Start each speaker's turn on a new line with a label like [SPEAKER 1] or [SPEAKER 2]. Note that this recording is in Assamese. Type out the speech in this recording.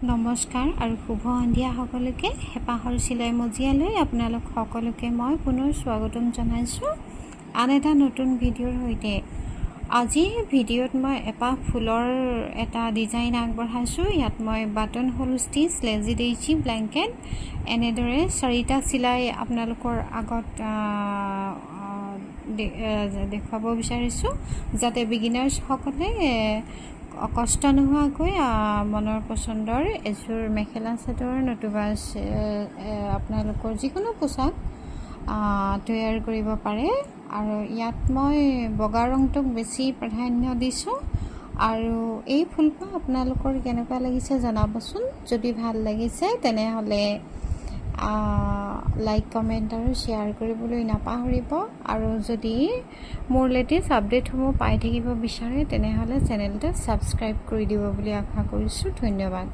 [SPEAKER 1] নমস্কাৰ আৰু শুভ সন্ধিয়া সকলোকে হেপাহৰ চিলাই মজিয়ালৈ আপোনালোক সকলোকে মই পুনৰ স্বাগতম জনাইছোঁ আন এটা নতুন ভিডিঅ'ৰ সৈতে। আজিৰ ভিডিঅ'ত মই এপাহ ফুলৰ এটা ডিজাইন আগবঢ়াইছোঁ। ইয়াত মই button whole stitch, lazy daisy, blanket এনেদৰে 4টা চিলাই আপোনালোকৰ আগত দেখুৱাব বিচাৰিছোঁ, যাতে বিগিনাৰ্ছসকলে কষ্ট নোহোৱাকৈ মনৰ পচন্দৰ এযোৰ মেখেলা চাদৰ নতুবা আপোনালোকৰ যিকোনো পোচাক তৈয়াৰ কৰিব পাৰে। আৰু ইয়াত মই বগা ৰংটোক বেছি প্ৰাধান্য দিছোঁ। আৰু এই ফুলপাহ আপোনালোকৰ কেনেকুৱা লাগিছে জনাবচোন। যদি ভাল লাগিছে তেনেহ'লে লাইক, কমেণ্ট আৰু শ্বেয়াৰ কৰিবলৈ নাপাহৰিব। আৰু যদি মোৰ লেটেষ্ট আপডেটসমূহ পাই থাকিব বিচাৰে তেনেহ'লে চেনেলটো ছাবস্ক্ৰাইব কৰি দিব বুলি আশা কৰিছোঁ। ধন্যবাদ।